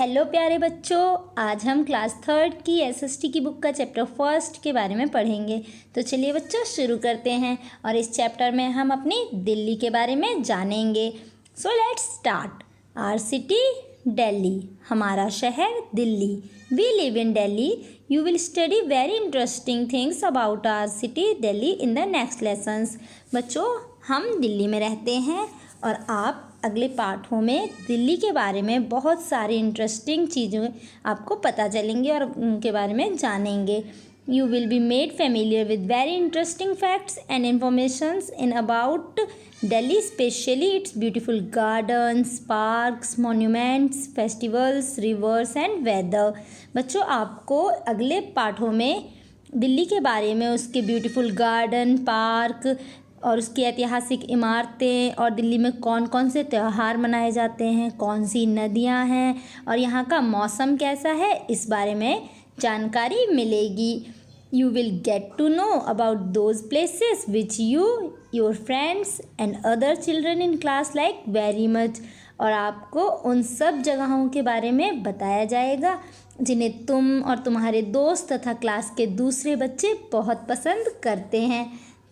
Hello प्यारे बच्चों, आज हम क्लास थर्ड की एसएसटी की बुक का चैप्टर फर्स्ट के बारे में पढ़ेंगे। तो चलिए बच्चों शुरू करते हैं और इस चैप्टर में हम अपनी दिल्ली के बारे में जानेंगे। So let's start. Our city Delhi, हमारा शहर Delhi. We live in Delhi. You will study very interesting things about our city Delhi in the next lessons. बच्चों, हम दिल्ली में रहते हैं और आप अगले पाठों में दिल्ली के बारे में बहुत सारी इंटरेस्टिंग चीज़ें आपको पता चलेंगी और उनके बारे में जानेंगे। You will be made familiar with very interesting facts and informations in about Delhi, especially its beautiful gardens, parks, monuments, festivals, rivers and weather. बच्चों, आपको अगले पाठों में दिल्ली के बारे में, उसके ब्यूटीफुल गार्डन, पार्क और उसकी ऐतिहासिक इमारतें और दिल्ली में कौन कौन से त्यौहार मनाए जाते हैं, कौन सी नदियां हैं और यहाँ का मौसम कैसा है, इस बारे में जानकारी मिलेगी। You will get to know about those places which you, your friends and other children in class like very much. और आपको उन सब जगहों के बारे में बताया जाएगा जिन्हें तुम और तुम्हारे दोस्त तथा क्लास के दूसरे बच्चे बहुत पसंद करते हैं।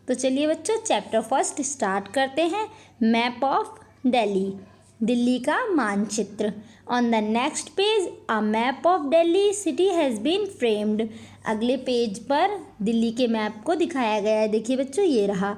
तो चलिए बच्चों, चैप्टर फर्स्ट स्टार्ट करते हैं। मैप ऑफ दिल्ली, दिल्ली का मानचित्र। On the next page a map of Delhi city has been framed. अगले पेज पर दिल्ली के मैप को दिखाया गया है। देखिए बच्चों, ये रहा।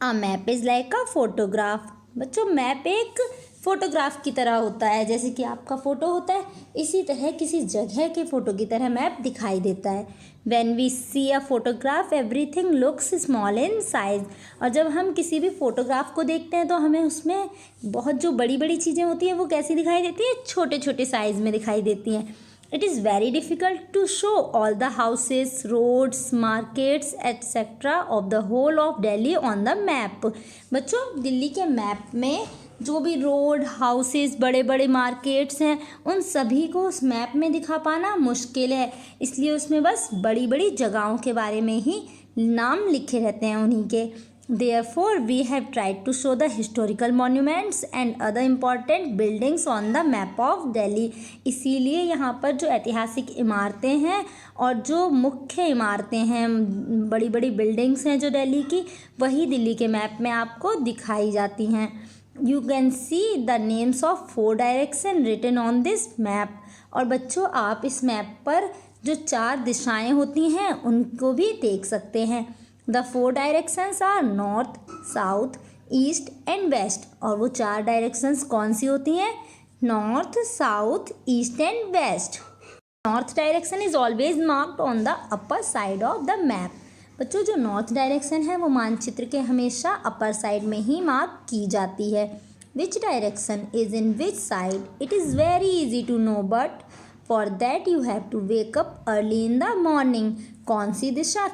A map is like a photograph. बच्चों, मैप एक फ़ोटोग्राफ की तरह होता है। जैसे कि आपका फ़ोटो होता है, इसी तरह किसी जगह के फ़ोटो की तरह मैप दिखाई देता है। When we see a photograph everything looks small in size. और जब हम किसी भी फ़ोटोग्राफ को देखते हैं तो हमें उसमें बहुत जो बड़ी बड़ी चीज़ें होती हैं वो कैसी दिखाई देती हैं, छोटे छोटे साइज़ में दिखाई देती हैं। It is very difficult to show all the houses, roads, markets etcetera of the whole of Delhi on the map. बच्चों, दिल्ली के मैप में जो भी रोड, हाउसेस, बड़े बड़े मार्केट्स हैं, उन सभी को उस मैप में दिखा पाना मुश्किल है। इसलिए उसमें बस बड़ी बड़ी जगहों के बारे में ही नाम लिखे रहते हैं उन्हीं के। Therefore, we have tried to show the historical monuments and other important buildings on the map of Delhi. इसीलिए यहाँ पर जो ऐतिहासिक इमारतें हैं और जो मुख्य इमारतें हैं, बड़ी बड़ी बिल्डिंग्स हैं जो दिल्ली की, वही दिल्ली के मैप में आपको दिखाई जाती हैं। You can see the names of 4 directions written on this map. और बच्चों, आप इस मैप पर जो 4 दिशाएं होती हैं उनको भी देख सकते हैं। The 4 directions are north, south, east and west. और वो 4 डायरेक्शंस कौन सी होती हैं? North, south, east and west. North direction is always marked on the upper side of the map. बच्चों, जो नॉर्थ डायरेक्शन है वो मानचित्र के हमेशा अपर साइड में ही मार्क की जाती है। Which direction is in which side, it is very easy to know, but for that you have to wake up early in the morning. कौन सी दिशा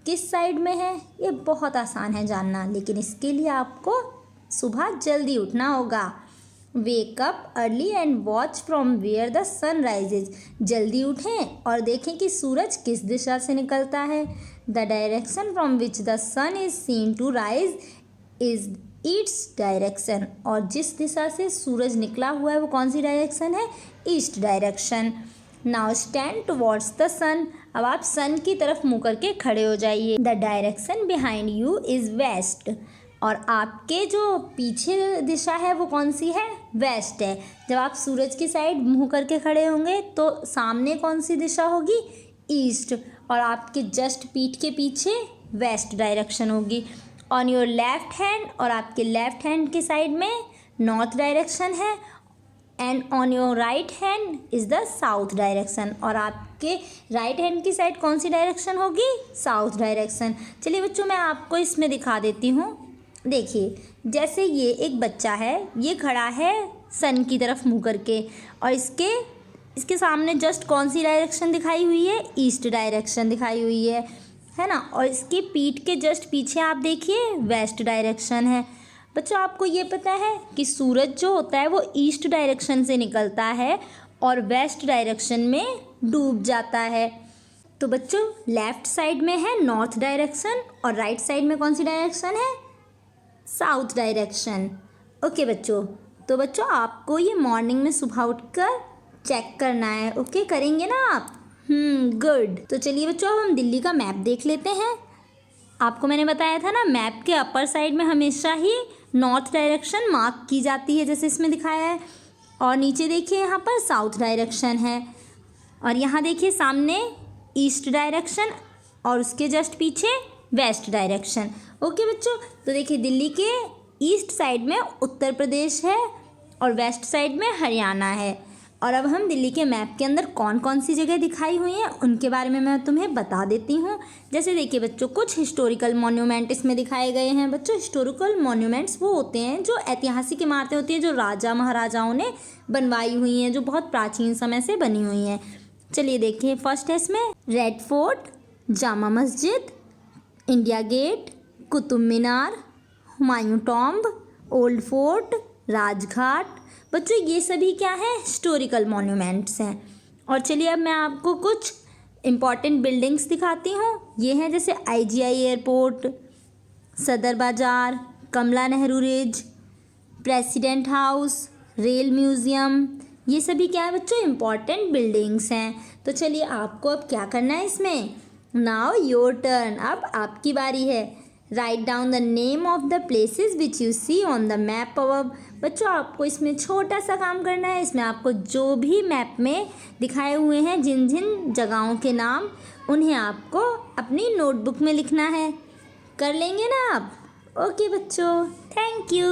किस साइड में है, ये बहुत आसान है जानना, लेकिन इसके लिए आपको सुबह जल्दी उठना होगा। Wake up early and watch from where the sun rises. जल्दी उठें और देखें कि सूरज किस दिशा से निकलता है। The direction from which the sun is seen to rise is east direction. और जिस दिशा से सूरज निकला हुआ है वो कौन सी डायरेक्शन है? East direction. Now stand towards the sun. अब आप सन की तरफ मुँह करके खड़े हो जाइए। The direction behind you is west. और आपके जो पीछे दिशा है वो कौन सी है? वेस्ट है। जब आप सूरज की साइड मुँह करके खड़े होंगे तो सामने कौन सी दिशा होगी? ईस्ट। और आपके जस्ट पीठ के पीछे वेस्ट डायरेक्शन होगी। ऑन योर लेफ्ट हैंड, और आपके लेफ्ट हैंड की साइड में नॉर्थ डायरेक्शन है। And on your right hand is the south direction. और आपके राइट हैंड की साइड कौन सी डायरेक्शन होगी? South direction. चलिए बच्चों, मैं आपको इसमें दिखा देती हूँ। देखिए, जैसे ये एक बच्चा है, ये खड़ा है सन की तरफ मुँह करके, और इसके सामने जस्ट कौन सी डायरेक्शन दिखाई हुई है? ईस्ट डायरेक्शन दिखाई हुई है ना। और इसकी पीठ के जस्ट पीछे आप देखिए वेस्ट डायरेक्शन है। बच्चों, आपको ये पता है कि सूरज जो होता है वो ईस्ट डायरेक्शन से निकलता है और वेस्ट डायरेक्शन में डूब जाता है। तो बच्चों, लेफ्ट साइड में है नॉर्थ डायरेक्शन और राइट साइड में कौन सी डायरेक्शन है? South direction. ओके बच्चों, तो बच्चों आपको ये मॉर्निंग में सुबह उठकर चेक करना है। ओके, करेंगे ना आप? गुड। तो चलिए बच्चों अब हम दिल्ली का मैप देख लेते हैं। आपको मैंने बताया था ना, मैप के अपर साइड में हमेशा ही नॉर्थ डायरेक्शन मार्क की जाती है, जैसे इसमें दिखाया है। और नीचे देखिए यहाँ पर साउथ डायरेक्शन है, और यहाँ देखिए सामने ईस्ट डायरेक्शन, और उसके जस्ट पीछे वेस्ट डायरेक्शन। ओके बच्चों, तो देखिए दिल्ली के ईस्ट साइड में उत्तर प्रदेश है और वेस्ट साइड में हरियाणा है। और अब हम दिल्ली के मैप के अंदर कौन कौन सी जगह दिखाई हुई हैं उनके बारे में मैं तुम्हें बता देती हूँ। जैसे देखिए बच्चों, कुछ हिस्टोरिकल मॉन्यूमेंट इसमें दिखाए गए हैं। बच्चों हिस्टोरिकल मॉन्यूमेंट्स वो होते हैं जो ऐतिहासिक इमारतें होती हैं जो राजा महाराजाओं ने बनवाई हुई हैं, जो बहुत प्राचीन समय से बनी हुई हैं। चलिए देखिए, फर्स्ट है इसमें red fort, Jama Masjid, India gate, Qutub Minar, Humayun tomb, old fort, Rajghat. बच्चों ये सभी क्या है? हिस्टोरिकल मॉन्यूमेंट्स हैं। और चलिए अब मैं आपको कुछ इम्पॉर्टेंट बिल्डिंग्स दिखाती हूँ। ये हैं जैसे IGI airport, Sadar Bazaar, Kamla Nehru ridge, president house, rail museum. ये सभी क्या है बच्चों? इम्पॉर्टेंट बिल्डिंग्स हैं। तो चलिए आपको अब क्या करना है इसमें? नाउ योर टर्न, अब आपकी बारी है। Write down the name of the places which you see on the map above. बच्चों आपको इसमें छोटा सा काम करना है। इसमें आपको जो भी मैप में दिखाए हुए हैं जिन जिन जगहों के नाम, उन्हें आपको अपनी नोटबुक में लिखना है। कर लेंगे ना आप? ओके बच्चों, थैंक यू।